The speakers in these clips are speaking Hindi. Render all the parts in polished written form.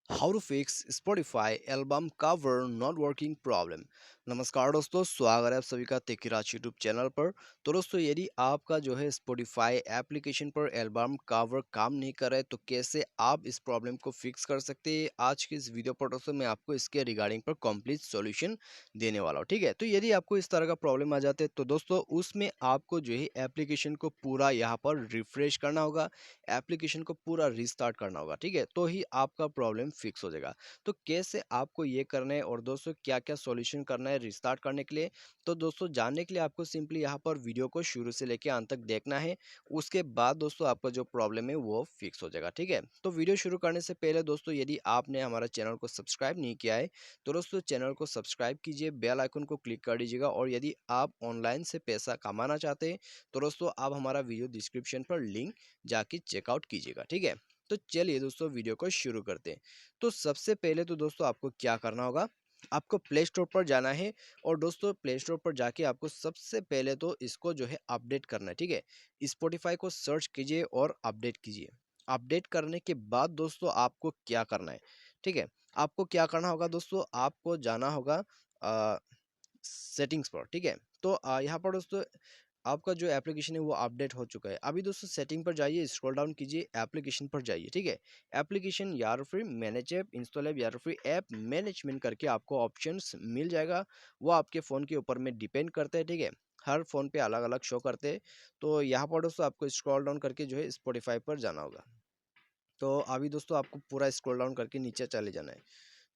How to fix Spotify album cover not working problem. नमस्कार दोस्तों, स्वागत है आप सभी का तेकीराज यूट्यूब चैनल पर। तो दोस्तों, यदि आपका जो है स्पॉटिफाई एप्लीकेशन पर एल्बम कवर काम नहीं कर रहा है तो कैसे आप इस प्रॉब्लम को फिक्स कर सकते हैं, आज की इस वीडियो पर दोस्तों मैं आपको इसके रिगार्डिंग पर कंप्लीट सॉल्यूशन देने वाला हूँ। ठीक है, तो यदि आपको इस तरह का प्रॉब्लम आ जाते हैं तो दोस्तों उसमें आपको जो है एप्लीकेशन को पूरा यहाँ पर रिफ्रेश करना होगा, एप्लीकेशन को पूरा रीस्टार्ट करना होगा। ठीक है, तो ही आपका प्रॉब्लम फिक्स हो जाएगा। तो कैसे आपको ये करना है और दोस्तों क्या क्या सॉल्यूशन करना है रिस्टार्ट करने के लिए, तो दोस्तों जानने के लिए आपको सिंपली यहाँ पर वीडियो को शुरू से लेकर अंत तक देखना है। उसके बाद दोस्तों आपका जो प्रॉब्लम है वो फिक्स हो जाएगा। ठीक है, तो वीडियो शुरू करने से पहले दोस्तों यदि आपने हमारा चैनल को सब्सक्राइब नहीं किया है तो दोस्तों चैनल को सब्सक्राइब कीजिए, बेल आइकन को क्लिक कर दीजिएगा। और यदि आप ऑनलाइन से पैसा कमाना चाहते हैं तो दोस्तों आप हमारा वीडियो डिस्क्रिप्शन पर लिंक जाके चेकआउट कीजिएगा। ठीक है, तो चलिए दोस्तों वीडियो को शुरू करते हैं। तो सबसे पहले तो दोस्तों आपको क्या करना होगा, आपको प्ले स्टोर पर जाना है। और दोस्तों प्ले स्टोर पर जाके आपको सबसे पहले तो इसको जो है अपडेट करना है। ठीक है, स्पॉटिफाई को सर्च कीजिए और अपडेट कीजिए। अपडेट करने के बाद दोस्तों आपको क्या करना है, ठीक है, आपको क्या करना होगा दोस्तों, आपको जाना होगा सेटिंग्स पर। ठीक है, तो यहाँ पर दोस्तों आपका जो एप्लीकेशन है वो अपडेट हो चुका है। अभी दोस्तों सेटिंग पर जाइए, स्क्रॉल डाउन कीजिए, एप्लीकेशन पर जाइए। ठीक है, एप्लीकेशन या तो फिर मैनेज ऐप, इंस्टॉल ऐप या तो फिर ऐप मैनेजमेंट करके आपको ऑप्शंस मिल जाएगा। वो आपके फ़ोन के ऊपर में डिपेंड करते हैं। ठीक है, हर फ़ोन पे अलग अलग शो करते हैं। तो यहाँ पर दोस्तों आपको स्क्रॉल डाउन करके जो है स्पॉटिफाई पर जाना होगा। तो अभी दोस्तों आपको पूरा स्क्रॉल डाउन करके नीचे चले जाना है।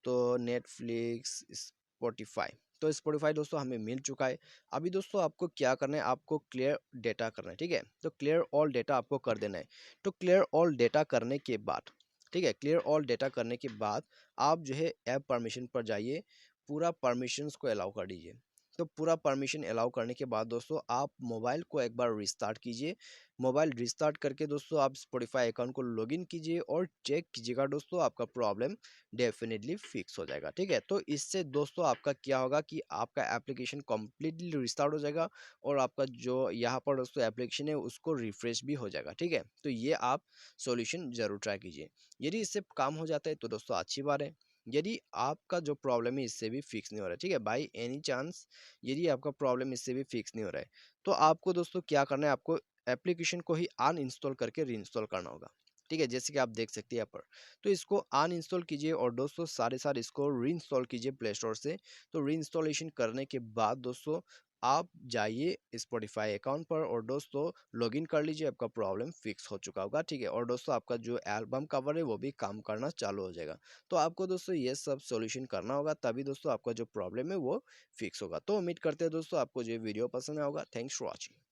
तो नेटफ्लिक्स, स्पॉटिफाई, तो स्पॉटिफाई दोस्तों हमें मिल चुका है। अभी दोस्तों आपको क्या करना है, आपको क्लियर डेटा करना है। ठीक है, तो क्लियर ऑल डेटा आपको कर देना है। तो क्लियर ऑल डेटा करने के बाद, ठीक है, क्लियर ऑल डेटा करने के बाद आप जो है ऐप परमिशन पर जाइए, पूरा परमिशंस को अलाउ कर दीजिए। तो पूरा परमिशन अलाउ करने के बाद दोस्तों आप मोबाइल को एक बार रिस्टार्ट कीजिए। मोबाइल रिस्टार्ट करके दोस्तों आप स्पॉटिफाई अकाउंट को लॉगिन कीजिए और चेक कीजिएगा दोस्तों, आपका प्रॉब्लम डेफिनेटली फिक्स हो जाएगा। ठीक है, तो इससे दोस्तों आपका क्या होगा कि आपका एप्लीकेशन कम्प्लीटली रिस्टार्ट हो जाएगा और आपका जो यहाँ पर दोस्तों एप्लीकेशन है उसको रिफ्रेश भी हो जाएगा। ठीक है, तो ये आप सॉल्यूशन जरूर ट्राई कीजिए। यदि इससे काम हो जाता है तो दोस्तों अच्छी बात है। यदि आपका जो प्रॉब्लम है इससे भी फिक्स नहीं हो रहा है, ठीक है, बाई एनी चांस यदि आपका प्रॉब्लम इससे भी फिक्स नहीं हो रहा है तो आपको दोस्तों क्या करना है, आपको एप्लीकेशन को ही अनइंस्टॉल करके रीइंस्टॉल करना होगा। ठीक है, जैसे कि आप देख सकते हैं यहाँ पर। तो इसको अनइंस्टॉल कीजिए और दोस्तों सारे साथ इसको रीइंस्टॉल कीजिए प्ले स्टोर से। तो रीइंस्टॉलेशन करने के बाद दोस्तों आप जाइए स्पॉटिफाई अकाउंट पर और दोस्तों लॉगिन कर लीजिए, आपका प्रॉब्लम फिक्स हो चुका होगा। ठीक है, और दोस्तों आपका जो एल्बम कवर है वो भी काम करना चालू हो जाएगा। तो आपको दोस्तों ये सब सॉल्यूशन करना होगा, तभी दोस्तों आपका जो प्रॉब्लम है वो फिक्स होगा। तो उम्मीद करते हैं दोस्तों आपको ये वीडियो पसंद आया होगा। Thanks for watching.